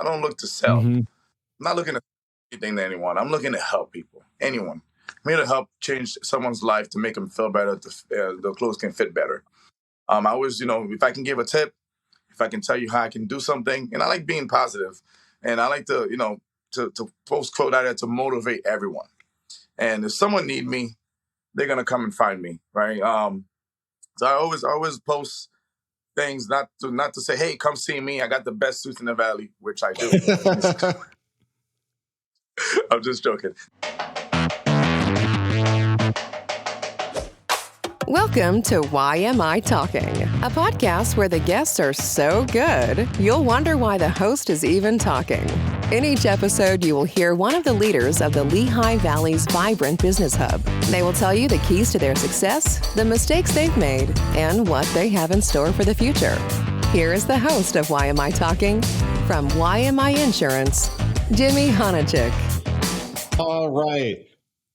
I don't look to sell. Mm-hmm. I'm not looking to anything to anyone. I'm looking to help people, anyone. I'm here to help change someone's life to make them feel better. The clothes can fit better. I always, if I can give a tip, if I can tell you how I can do something, and I like being positive, and I like to, to post quote out there to motivate everyone. And if someone need me, they're gonna come and find me, right? So I always post things not to say, hey, come see me. I got the best suits in the valley, which I do. I'm just joking. Welcome to YMI Talking, a podcast where the guests are so good, you'll wonder why the host is even talking. In each episode, you will hear one of the leaders of the Lehigh Valley's vibrant business hub. They will tell you the keys to their success, the mistakes they've made, and what they have in store for the future. Here is the host of YMI Talking, from YMI Insurance, Jimi Honachik. All right.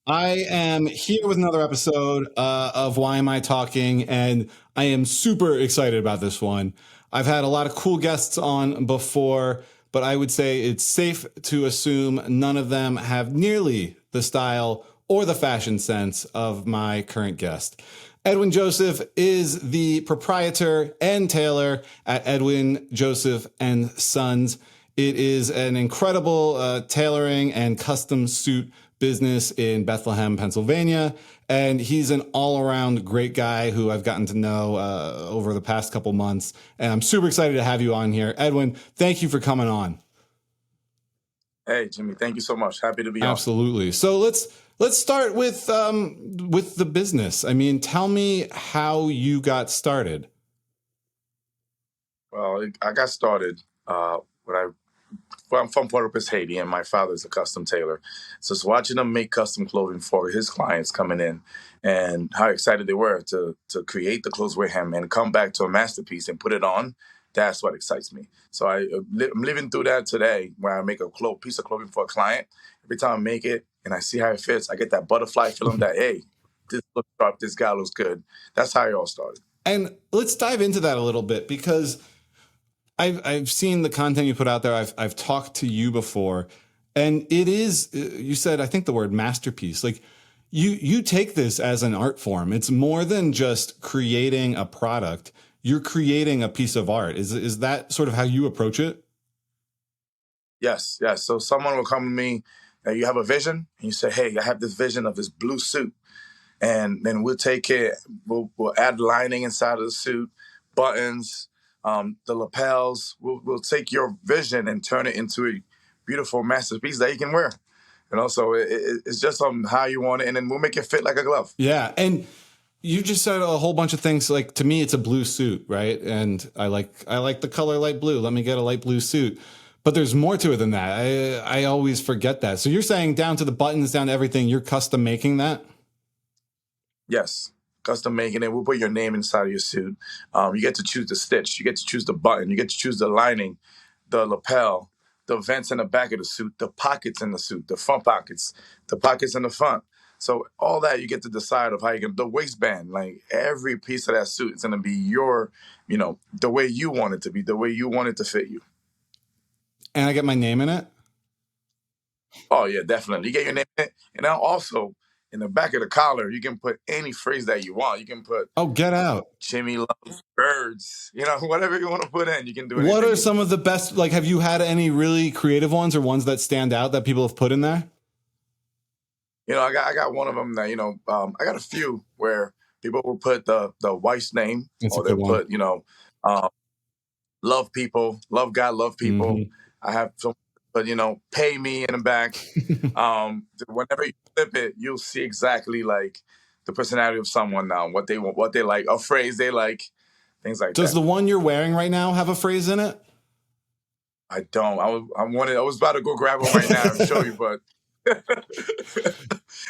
I am here with another episode of Why Am I Talking, and I am super excited about this one. I've had a lot of cool guests on before, but I would say it's safe to assume none of them have nearly the style or the fashion sense of my current guest. Edwing Joseph is the proprietor and tailor at Edwing Joseph and Sons. It is an incredible tailoring and custom suit business in Bethlehem, Pennsylvania. And he's an all-around great guy who I've gotten to know over the past couple months. And I'm super excited to have you on here. Edwin, thank you for coming on. Hey, Jimmy, thank you so much. Happy to be on. Absolutely. So let's start with the business. I mean, tell me how you got started. Well, I got started I'm from Port-au-Prince, Haiti, and my father's a custom tailor. So it's watching them make custom clothing for his clients coming in, and how excited they were to create the clothes with him and come back to a masterpiece and put it on. That's what excites me. So I'm living through that today, where I make a piece of clothing for a client. Every time I make it and I see how it fits, I get that butterfly feeling that, hey, this looks sharp, this guy looks good. That's how it all started. And let's dive into that a little bit, because I've seen the content you put out there. I've talked to you before, and it is, you said, I think the word masterpiece. Like you take this as an art form. It's more than just creating a product. You're creating a piece of art. Is that sort of how you approach it? Yes. So someone will come to me, and you have a vision, and you say, hey, I have this vision of this blue suit. And then we'll take it, we'll add lining inside of the suit, buttons, the lapels. We'll take your vision and turn it into a beautiful masterpiece that you can wear. So it's just on how you want it, and then we'll make it fit like a glove. Yeah, and you just said a whole bunch of things. Like, to me, it's a blue suit, right? And I like the color light blue. Let me get a light blue suit. But there's more to it than that. I always forget that. So you're saying down to the buttons, down to everything, you're custom making that? Yes. Custom making it. We'll put your name inside of your suit. You get to choose the stitch. You get to choose the button. You get to choose the lining, the lapel, the vents in the back of the suit, the pockets in the suit, the front pockets, the pockets in the front. So all that you get to decide of how you can, the waistband, like every piece of that suit is going to be your, the way you want it to be, the way you want it to fit you. And I get my name in it? Oh, yeah, definitely. You get your name in it. And now also, in the back of the collar, you can put any phrase that you want. You can put, oh, get out, Jimmy loves birds. Whatever you want to put in, you can do it. What are some of the best, like, have you had any really creative ones or ones that stand out that people have put in there? I got one of them that, I got a few where people will put the wife's name. That's or they'll put, love people, love God, love people. Mm-hmm. I have some, but, pay me in the back. Whenever you flip it, you'll see exactly like the personality of someone now, what they want, what they like, a phrase they like, things like that. Does the one you're wearing right now have a phrase in it? I don't. I was about to go grab one right now and show you, but I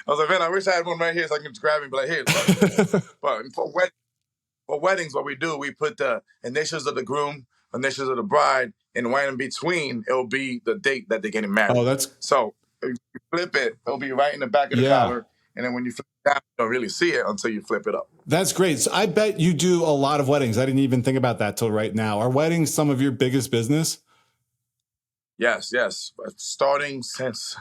was like, man, I wish I had one right here so I can just grab it and be like, here. But for weddings, what we do, we put the initials of the groom, initials of the bride, and right in between, it'll be the date that they're getting married. Oh, so if you flip it, it'll be right in the back of the collar. And then when you flip it down, you don't really see it until you flip it up. That's great. So I bet you do a lot of weddings. I didn't even think about that till right now. Are weddings some of your biggest business? Yes, yes. Starting since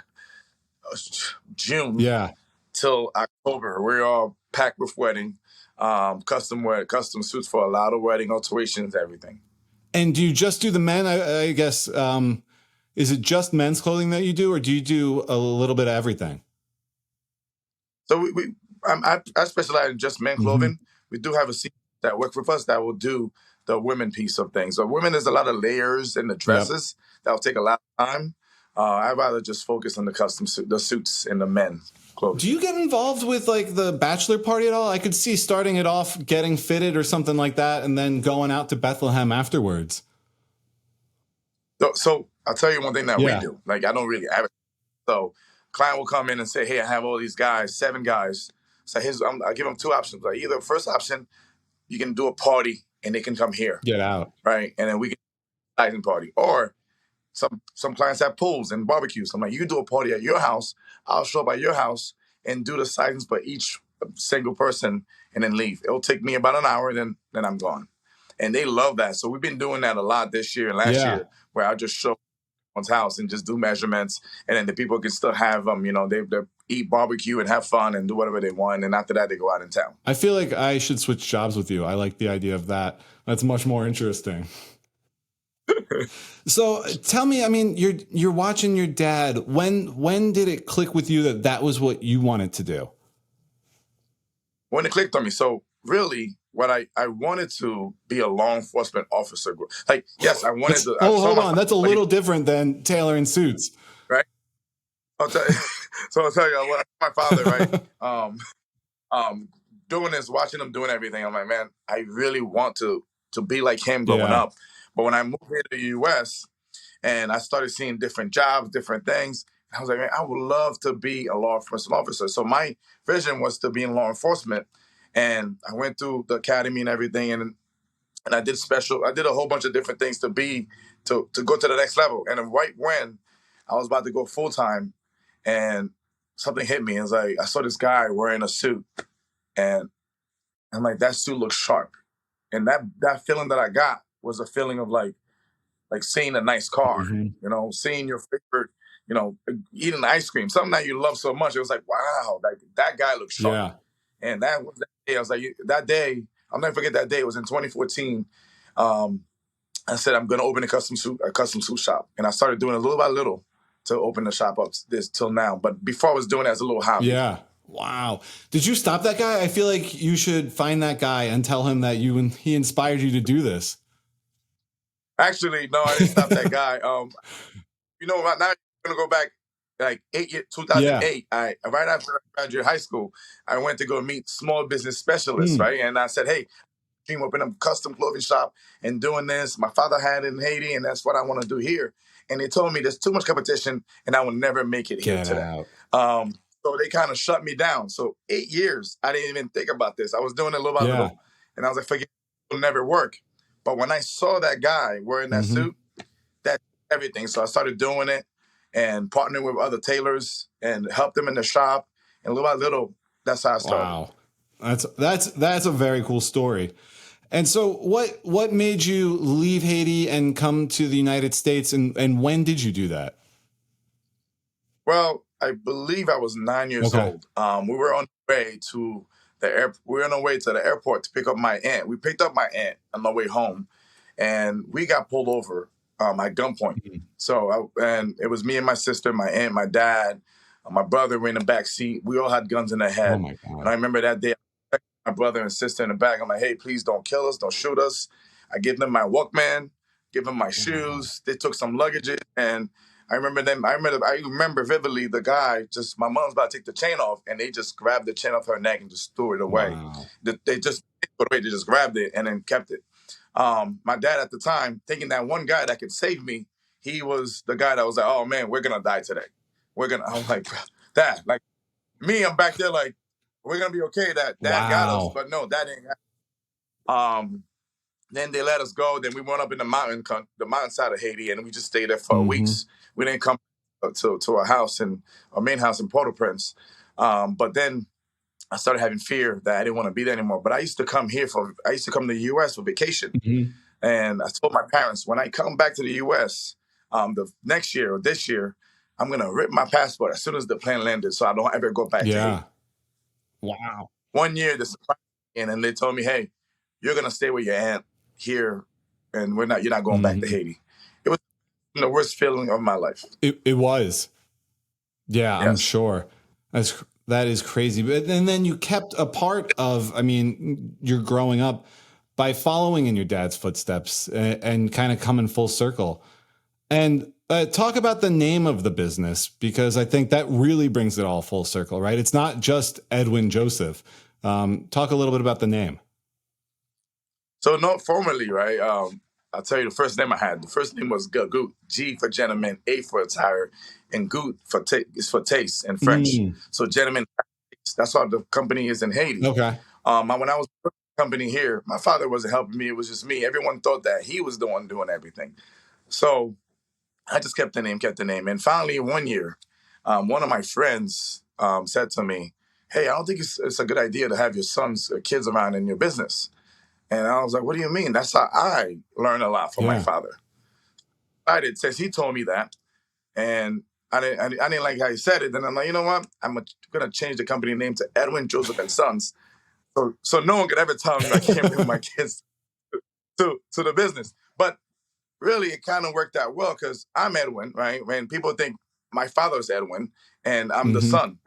June Yeah. till October, we're all packed with wedding, custom suits for a lot of wedding alterations, everything. And do you just do the men? I guess, is it just men's clothing that you do, or do you do a little bit of everything? So I specialize in just men Mm-hmm. clothing. We do have a team that work with us that will do the women piece of things. So women, there's a lot of layers in the Yep. dresses that will take a lot of time. I'd rather just focus on the the suits and the men's clothing. Do you get involved with like the bachelor party at all? I could see starting it off getting fitted or something like that, and then going out to Bethlehem afterwards. So I'll tell you one thing that we Yeah. do. Like I don't really advertise. So client will come in and say, "Hey, I have all these guys, 7 guys." So I give them 2 options. Like either first option, you can do a party and they can come here, Get out. right? And then we can sizing party. Or some clients have pools and barbecues. I'm like, you can do a party at your house. I'll show up at your house and do the sizings for each single person and then leave. It'll take me about an hour, then I'm gone. And they love that. So we've been doing that a lot this year and last Yeah. year, where I just show one's house and just do measurements, and then the people can still have them. They eat barbecue and have fun and do whatever they want. And after that, they go out in town. I feel like I should switch jobs with you. I like the idea of that. That's much more interesting. So tell me, I mean, you're watching your dad. When did it click with you that that was what you wanted to do? When it clicked on me. So really, what I wanted to be a law enforcement officer. Like, yes, I wanted to. Oh, hold on. That's a little different than tailoring suits. Right? I'll tell you. So I'll tell you, my father, right? Doing this, watching him doing everything, I'm like, man, I really want to be like him growing up. But when I moved here to the U.S. and I started seeing different jobs, different things, I was like, man, I would love to be a law enforcement officer. So my vision was to be in law enforcement. And I went through the academy and everything, and I did a whole bunch of different things to go to the next level. And then right when I was about to go full time, and something hit me. It was like, I saw this guy wearing a suit, and I'm like, that suit looks sharp. And that feeling that I got was a feeling of like seeing a nice car, seeing your favorite, eating ice cream, something that you love so much. It was like, wow, that guy looks sharp. Yeah. And that was that day. I was like, that day, I'll never forget that day. It was in 2014. I said, I'm going to open a custom suit shop. And I started doing it little by little to open the shop up this till now. But before I was doing it as a little hobby. Yeah. Wow. Did you stop that guy? I feel like you should find that guy and tell him that he inspired you to do this. Actually, no, I didn't stop that guy. Now I'm going to go back like 2008. Yeah. Right after I graduated high school, I went to go meet small business specialists, right? And I said, hey, dream of opening a custom clothing shop and doing this. My father had it in Haiti, and that's what I want to do here. And they told me there's too much competition, and I will never make it here today. So they kind of shut me down. So 8 years, I didn't even think about this. I was doing it little by little, and I was like, forget it, it'll never work. But when I saw that guy wearing that suit, that's everything. So I started doing it and partnering with other tailors and helped them in the shop. And little by little, that's how I started. Wow. That's a very cool story. And so what made you leave Haiti and come to the United States, and when did you do that? Well, I believe I was 9 years old. We were on the way to the airport to pick up my aunt. We picked up my aunt on the way home, and we got pulled over at gunpoint. So and it was me and my sister, my aunt, my dad, my brother were in the back seat. We all had guns in the head. Oh my God. And I remember that day, my brother and sister in the back. I'm like, hey, please don't kill us, don't shoot us. I give them my Walkman, give them my shoes. They took some luggage, and I remember vividly the guy my mom's about to take the chain off, and they just grabbed the chain off her neck and just threw it away. Wow. They just grabbed it and then kept it. My dad at the time, thinking that one guy that could save me, he was the guy that was like, oh man, we're gonna die today. I was like, Dad, like me, I'm back there like, we're gonna be okay. Dad got us, but no, that ain't happen. Then they let us go. Then we went up in the mountainside of Haiti, and we just stayed there for weeks. We didn't come to our main house in Port-au-Prince. But then I started having fear that I didn't want to be there anymore. But I used to come to the U.S. for vacation. And I told my parents, when I come back to the U.S., the next year or this year, I'm gonna rip my passport as soon as the plane landed, so I don't ever go back to Haiti. Yeah. Wow. 1 year, this and then they told me, hey, you're gonna stay with your aunt here, and you're not going back to Haiti. It was the worst feeling of my life. It was. Yeah, Yes. I'm sure. That is crazy. But and then you kept a part of, I mean, you're growing up by following in your dad's footsteps and kind of coming full circle. And talk about the name of the business, because I think that really brings it all full circle, right? It's not just Edwing Joseph. Talk a little bit about the name. So, no, formerly, right? I'll tell you the first name I had. The first name was Goot. G for gentleman, A for attire, and Goot is for taste in French. So, gentleman, that's why the company is in Haiti. Okay. When I was with the company here, my father wasn't helping me. It was just me. Everyone thought that he was the one doing everything. So, I just kept the name. And finally, 1 year, one of my friends said to me, hey, I don't think it's a good idea to have your sons or kids around in your business. And I was like, what do you mean? That's how I learned a lot from my father. I did, since he told me that. And I didn't like how he said it. Then I'm like, you know what? I'm going to change the company name to Edwing Joseph Sons. So no one could ever tell me I can't bring my kids to the business. But really, it kind of worked out well because I'm Edwin, right? When people think my father's Edwin and I'm the son.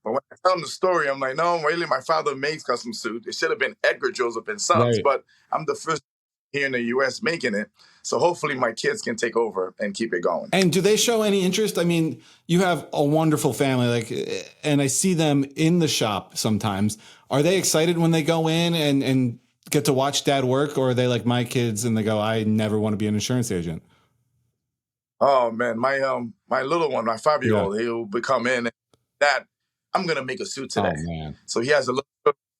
But when I tell them the story, I'm like, no, really, my father makes custom suits. It should have been Edgar Joseph and Sons, but I'm the first here in the U.S. making it. So hopefully my kids can take over and keep it going. And do they show any interest? I mean, you have a wonderful family, and I see them in the shop sometimes. Are they excited when they go in and get to watch dad work, or are they like my kids and they go, I never want to be an insurance agent? Oh man, my little one, my 5-year-old, he'll come in and Dad, I'm gonna make a suit today. Oh, man. So he has a little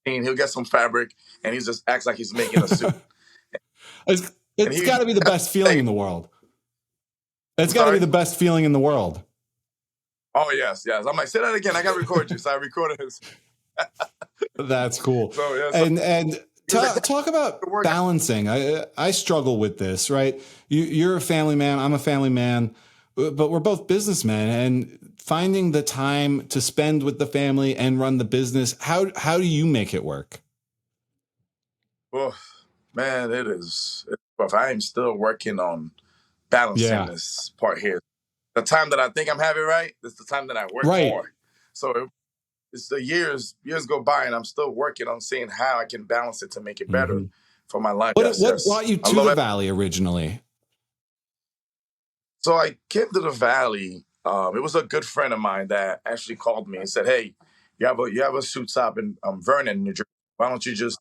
machine, he'll get some fabric and he just acts like he's making a suit. It's got to be the best feeling in the world. It's got to be the best feeling in the world. Oh, yes. I'm like, say that again. I got to record you. So I recorded his. That's cool. So, and talk about balancing. I struggle with this, right? You're a family man. I'm a family man, but we're both businessmen, and finding the time to spend with the family and run the business. How do you make it work? Oh, man, it is. But I am still working on balancing this part here. The time that I think I'm having right is the time that I work more. So it's the years go by, and I'm still working on seeing how I can balance it to make it better for my life. What brought you to the Valley originally? So I came to the Valley. It was a good friend of mine that actually called me and said, "Hey, you have a suit shop in Vernon, New Jersey. Why don't you just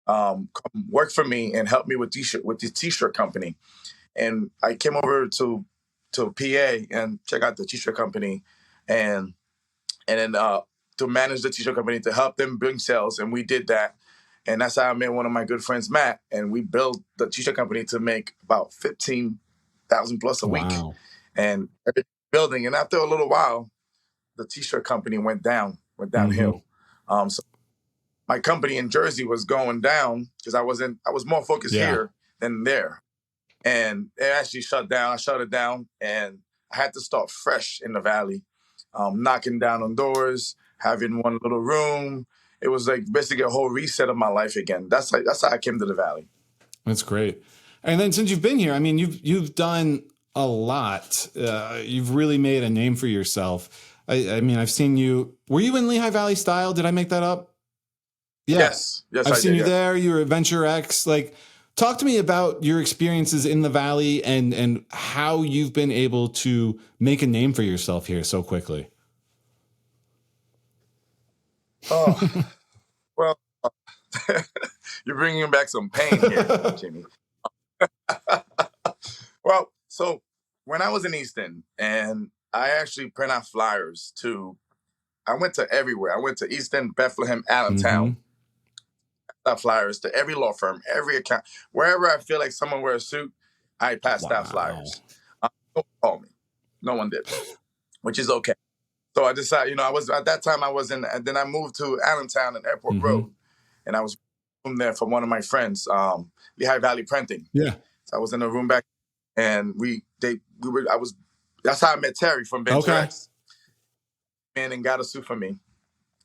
come work for me and help me with the t-shirt company?" And I came over to PA and check out the t-shirt company, and then to manage the t-shirt company, to help them bring sales, and we did that. And that's how I met one of my good friends, Matt, and we built the t-shirt company to make about 15,000 plus a week, and every building. And after a little while, the t-shirt company went downhill. So my company in Jersey was going down because I was more focused here than there. And it actually shut down. I shut it down, and I had to start fresh in the Valley, knocking down on doors, having one little room. It was like basically a whole reset of my life again. That's how I came to the Valley. That's great. And then since you've been here, I mean, you've done a lot. You've really made a name for yourself. I mean, I've seen you. Were you in Lehigh Valley Style? Did I make that up? Yeah. Yes. I've seen you there. You were at Venture X. Talk to me about your experiences in the Valley and how you've been able to make a name for yourself here so quickly. Oh, well, you're bringing back some pain here, Jimmy. Well, so when I was in Easton, and I actually print out flyers I went to everywhere. I went to Easton, Bethlehem, Allentown. Flyers to every law firm, every account, wherever I feel like someone wear a suit, I passed out flyers. Don't call me. No one did, which is okay. So I decided, I was at that time and then I moved to Allentown and Airport Road, and I was from there from one of my friends, Lehigh Valley Printing. Yeah. So I was in a room back, and that's how I met Terry from Venture Okay. X, and got a suit for me.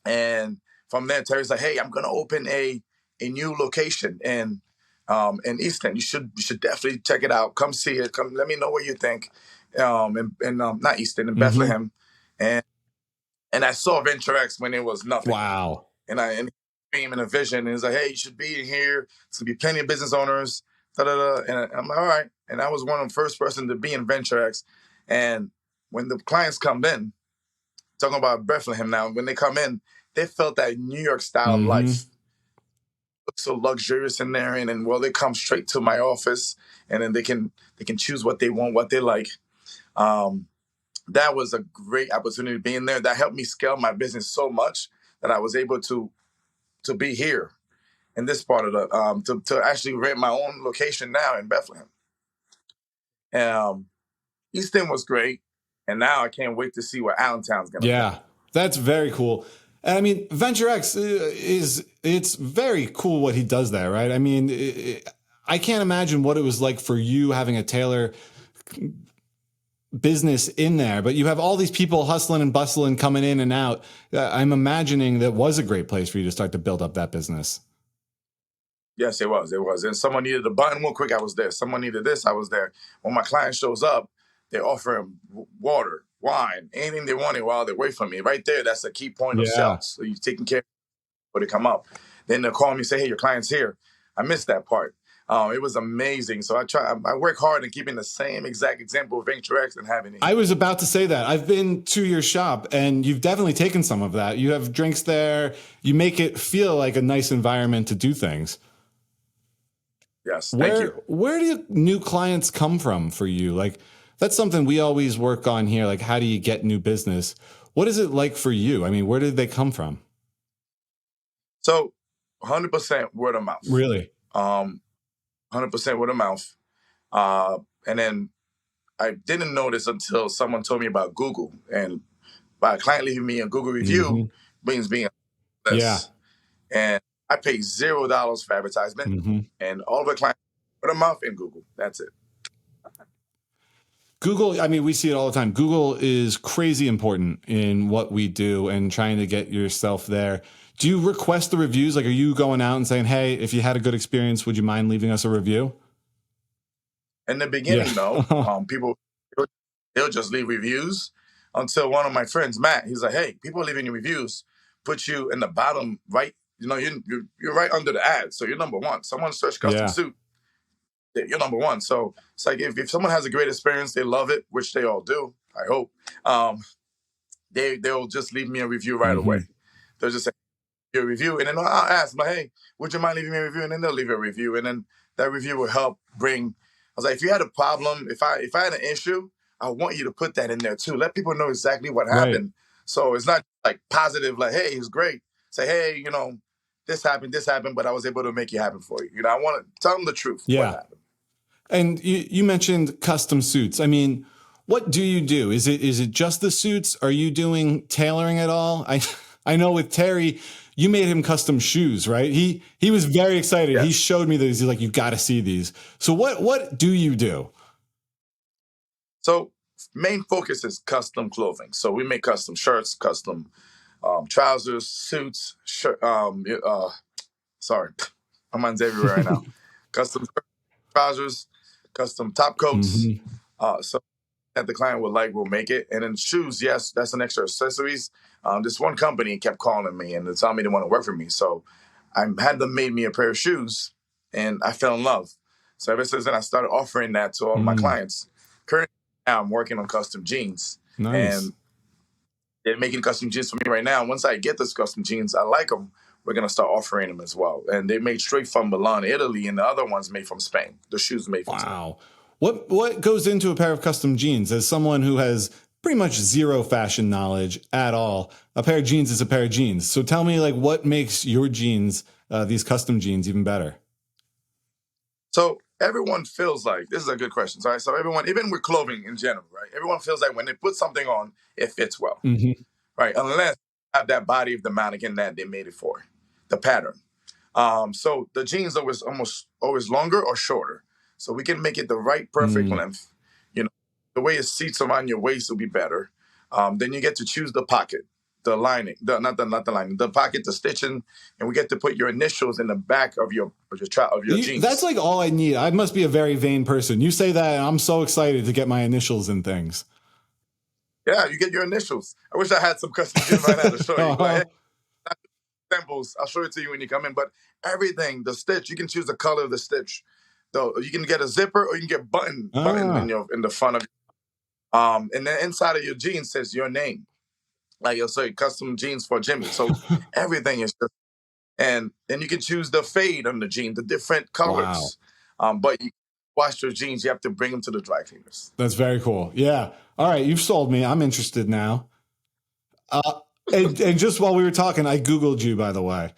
And from there, Terry's like, "Hey, I'm gonna open a new location in Easton. You should definitely check it out. Come see it. Come, let me know what you think." Not Easton, in Bethlehem, and I saw Venture X when it was nothing. Wow. And he came in a vision, and he's like, "Hey, you should be in here. There's gonna be plenty of business owners." Da, da, da. And I'm like, "All right." And I was one of the first person to be in Venture X. And when the clients come in, talking about Bethlehem now, when they come in, they felt that New York style of life. Looks so luxurious in there, and then they come straight to my office, and then they can choose what they want, what they like. That was a great opportunity being there. That helped me scale my business so much that I was able to be here in this part of the to actually rent my own location now in Bethlehem. Easton was great, and now I can't wait to see what Allentown's gonna be. That's very cool. And I mean, Venture X it's very cool what he does there, right? I mean, I can't imagine what it was like for you having a tailor business in there, but you have all these people hustling and bustling coming in and out. I'm imagining that was a great place for you to start to build up that business. Yes, it was. It was. And someone needed a button real quick, I was there. Someone needed this, I was there. When my client shows up, they offer them water, wine, anything they wanted while they wait for me. Right there, that's a key point of sales. So you're taking care of when they come up. Then they'll call me and say, "Hey, your client's here." I missed that part. It was amazing. So I work hard in keeping the same exact example of Venture X and having it. I was about to say that. I've been to your shop, and you've definitely taken some of that. You have drinks there. You make it feel like a nice environment to do things. Yes, thank you. Where do new clients come from for you? Like, that's something we always work on here. Like, how do you get new business? What is it like for you? I mean, where did they come from? So 100% word of mouth. Really? 100% word of mouth. And then I didn't notice until someone told me about Google. And by a client leaving me a Google review means being a success. And I pay $0 for advertisement. And all of the clients, word of mouth and Google. That's it. Google, I mean, we see it all the time. Google is crazy important in what we do and trying to get yourself there. Do you request the reviews? Like, are you going out and saying, "Hey, if you had a good experience, would you mind leaving us a review?" In the beginning, no. People, they'll just leave reviews until one of my friends, Matt, he's like, "Hey, people are leaving you reviews. Put you in the bottom right. You know, you're right under the ad. So you're number one. Someone search custom suit. You're number one." So it's like if someone has a great experience, they love it, which they all do, I hope. They'll just leave me a review right away. They'll just say your review, and then I'll ask them, "Hey, would you mind leaving me a review?" And then they'll leave a review, and then that review will help bring. I was like, if you had a problem, if I had an issue, I want you to put that in there too. Let people know exactly what happened. So it's not like positive, like, "Hey, it's great." Say, "Hey, this happened, but I was able to make it happen for you." I want to tell them the truth. What happened. And you mentioned custom suits. I mean, what do you do? Is it just the suits? Are you doing tailoring at all? I know with Terry, you made him custom shoes, right? He was very excited. Yeah. He showed me these. He's like, "You got to see these." So what do you do? So main focus is custom clothing. So we make custom shirts, custom trousers, suits, sorry, my mind's everywhere right now. Custom trousers, custom top coats. So that the client would like, we'll make it. And then shoes, yes, that's an extra accessories. This one company kept calling me and telling me they want to work for me. So I had them made me a pair of shoes, and I fell in love. So ever since then, I started offering that to all my clients. Currently, now I'm working on custom jeans. Nice. And they're making custom jeans for me right now. Once I get those custom jeans, I like them, we're going to start offering them as well. And they made straight from Milan, Italy, and the other ones made from Spain. The shoes made from Spain. Wow. What goes into a pair of custom jeans? As someone who has pretty much zero fashion knowledge at all, a pair of jeans is a pair of jeans. So tell me, like, what makes your jeans, these custom jeans, even better? So everyone feels like, this is a good question. Right? So everyone, even with clothing in general, right? Everyone feels like when they put something on, it fits well, right? Unless you have that body of the mannequin that they made it for, the pattern. So the jeans almost always longer or shorter. So we can make it the right perfect length, the way it seats around your waist will be better. Then you get to choose the pocket, the lining, not the lining, the pocket, the stitching, and we get to put your initials in the back of your That's jeans. like all I need. I must be a very vain person. You say that, and I'm so excited to get my initials in things. Yeah, you get your initials. I wish I had some custom jeans right now to show you. Like, hey, samples. I'll show it to you when you come in. But everything, the stitch, you can choose the color of the stitch. Though you can get a zipper or you can get button in the front of. And then inside of your jeans says your name. Like you'll say custom jeans for Jimi. So everything is just, and then you can choose the fade on the jeans, the different Wow. colors. But you wash your jeans, you have to bring them to the dry cleaners. That's very cool. Yeah. All right. You've sold me. I'm interested now. And just while we were talking, I Googled you, by the way.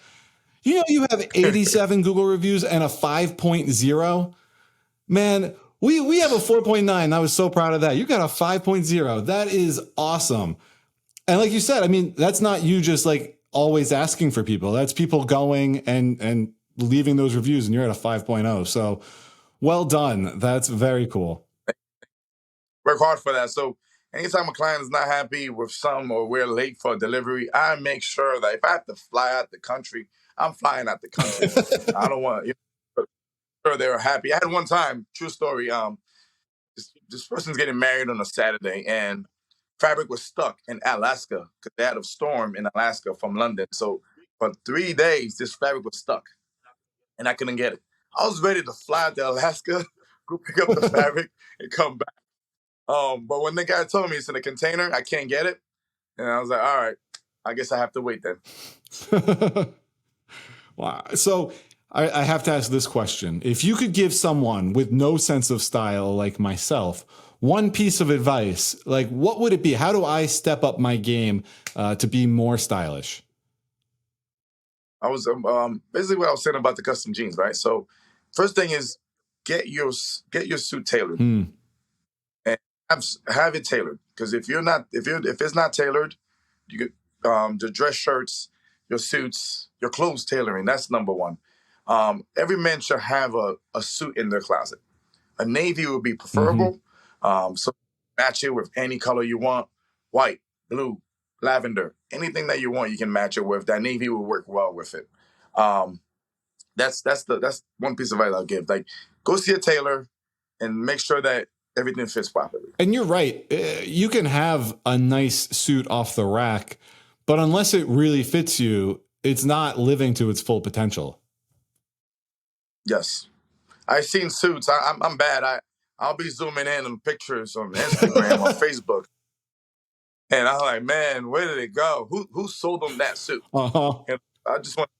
You know, you have 87 Google reviews and a 5.0. Man, we have a 4.9. I was so proud of that. You got a 5.0. That is awesome. And like you said, I mean, that's not you just like always asking for people. That's people going and leaving those reviews, and you're at a 5.0. So well done. That's very cool. Work hard for that. So anytime a client is not happy with some or we're late for delivery, I make sure that if I have to fly out the country, I'm flying out the country. I don't want, sure they're happy. I had one time, true story. This person's getting married on a Saturday, and fabric was stuck in Alaska because they had a storm in Alaska from London. So for 3 days, this fabric was stuck, and I couldn't get it. I was ready to fly to Alaska, go pick up the fabric, and come back. But when the guy told me it's in a container, I can't get it, and I was like, all right, I guess I have to wait then. Wow. So I have to ask this question. If you could give someone with no sense of style like myself one piece of advice, like what would it be? How do I step up my game to be more stylish? I was basically what I was saying about the custom jeans, right? So first thing is get your suit tailored. And have it tailored, because if it's not tailored, you get the dress shirts, your suits, your clothes tailoring. That's number one. Every man should have a suit in their closet. A navy would be preferable. So match it with any color you want: white, blue, lavender, anything that you want. You can match it with. That navy will work well with it. That's one piece of advice I'll give. Like, go see a tailor and make sure that everything fits properly. And you're right. You can have a nice suit off the rack, but unless it really fits you, it's not living to its full potential. I've seen suits. I'm bad. I'll be zooming in on pictures on Instagram or Facebook, and I'm like, man, where did it go? Who sold them that suit? And I just want,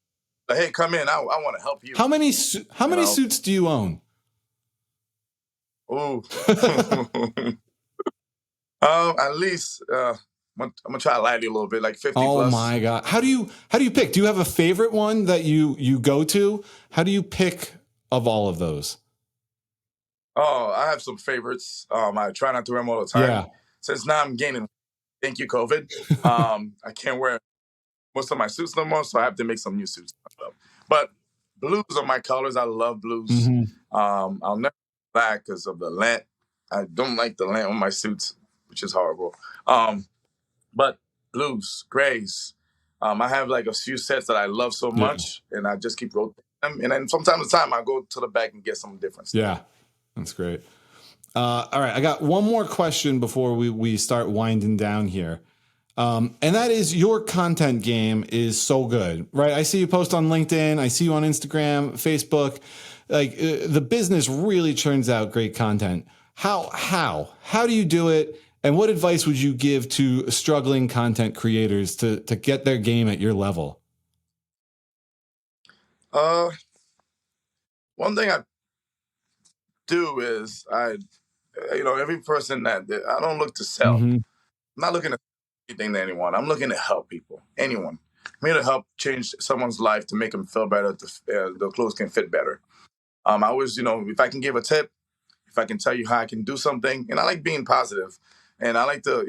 hey, come in. I want to help you. How many suits do you own? Ooh. At least I'm gonna try to lie to you a little bit, like 50 plus. Oh my God. How do you pick? Do you have a favorite one that you go to? How do you pick of all of those? Oh, I have some favorites. I try not to wear them all the time. Yeah. Since now I'm gaining, thank you, COVID. I can't wear most of my suits no more, so I have to make some new suits. But blues are my colors. I love blues. I'll never black because of the lint. I don't like the lint on my suits, which is horrible. But blues, grays. I have like a few sets that I love so much, and I just keep rotating them. And then from time to time, I go to the back and get some different stuff. Yeah, that's great. All right, I got one more question before we start winding down here. And that is, your content game is so good, right? I see you post on LinkedIn. I see you on Instagram, Facebook. Like the business really churns out great content. How do you do it? And what advice would you give to struggling content creators to get their game at your level? One thing I do is every person that I don't look to sell. I'm not looking to anything to anyone. I'm looking to help people. Anyone. I'm here to help change someone's life to make them feel better. The clothes can fit better. I always, if I can give a tip, if I can tell you how I can do something, and I like being positive, and I like to,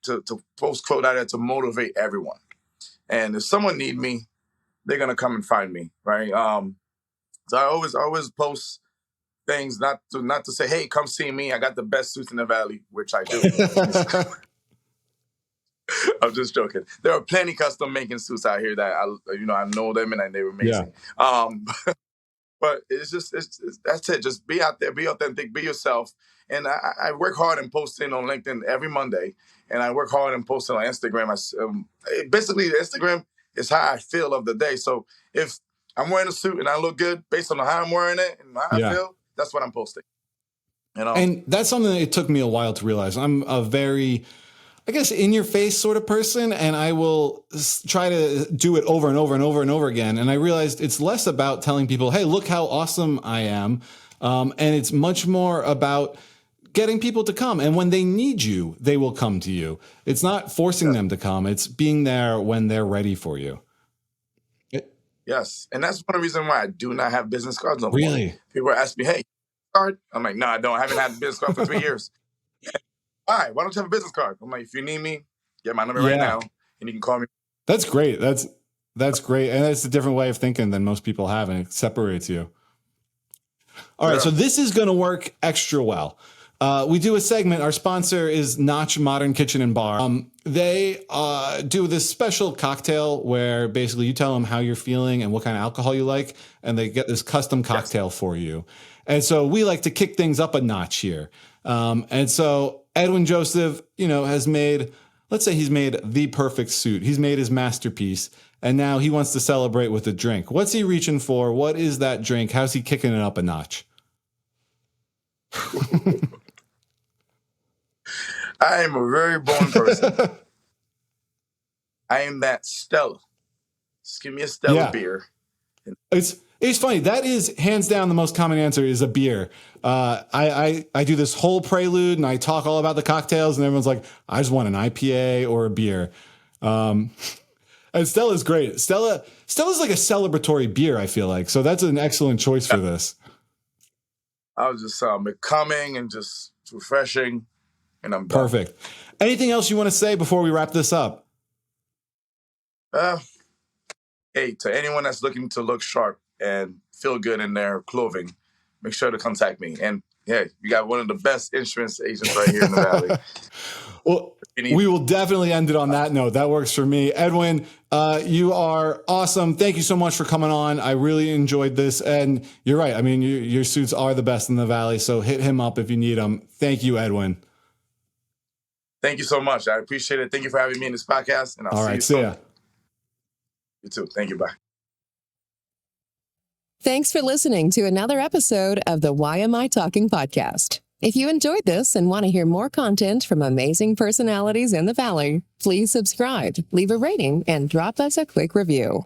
to post quote out there to motivate everyone. And if someone need me, they're gonna come and find me, right? So I always post things, not to say, hey, come see me. I got the best suits in the Valley, which I do. I'm just joking. There are plenty custom making suits out here that I know them and they're Yeah. amazing. But it's that's it. Just be out there, be authentic, be yourself. And I work hard in posting on LinkedIn every Monday, and I work hard in posting on Instagram. Basically, Instagram is how I feel of the day. So if I'm wearing a suit and I look good based on how I'm wearing it and how I feel, that's what I'm posting. And that's something that it took me a while to realize. I'm a very, I guess, in your face sort of person, and I will try to do it over and over and over and over again. And I realized it's less about telling people, hey, look how awesome I am. And it's much more about getting people to come. And when they need you, they will come to you. It's not forcing them to come. It's being there when they're ready for you. Yes. And that's one of the reasons why I do not have business cards no more. Really? People ask me, hey, card? I'm like, no, I don't. I haven't had a business card for 3 years. Why? Why don't you have a business card? I'm like, if you need me, get my number right now, and you can call me. That's great. That's great. And that's a different way of thinking than most people have, and it separates you. All right, so this is going to work extra well. We do a segment. Our sponsor is Notch Modern Kitchen and Bar. They do this special cocktail where basically you tell them how you're feeling and what kind of alcohol you like, and they get this custom cocktail for you. And so we like to kick things up a notch here. And so Edwing Joseph, has made, let's say he's made the perfect suit. He's made his masterpiece, and now he wants to celebrate with a drink. What's he reaching for? What is that drink? How's he kicking it up a notch? I am a very boring person. I am that Stella. Just give me a Stella beer. It's funny. That is hands down the most common answer is a beer. I do this whole prelude and I talk all about the cocktails and everyone's like, I just want an IPA or a beer. And Stella's great. Stella's like a celebratory beer, I feel like. So that's an excellent choice for this. I was just becoming and just refreshing, and I'm done. Perfect. Anything else you want to say before we wrap this up? Hey, to anyone that's looking to look sharp and feel good in their clothing, make sure to contact me. And yeah, you got one of the best insurance agents right here in the Valley. Well, we will definitely end it on that note. That works for me. Edwin, you are awesome. Thank you so much for coming on. I really enjoyed this. And you're right. I mean, your suits are the best in the Valley. So hit him up if you need them. Thank you, Edwin. Thank you so much. I appreciate it. Thank you for having me in this podcast. And I'll see you soon. See ya. You too. Thank you. Bye. Thanks for listening to another episode of the YMI Talking Podcast. If you enjoyed this and want to hear more content from amazing personalities in the Valley, please subscribe, leave a rating, and drop us a quick review.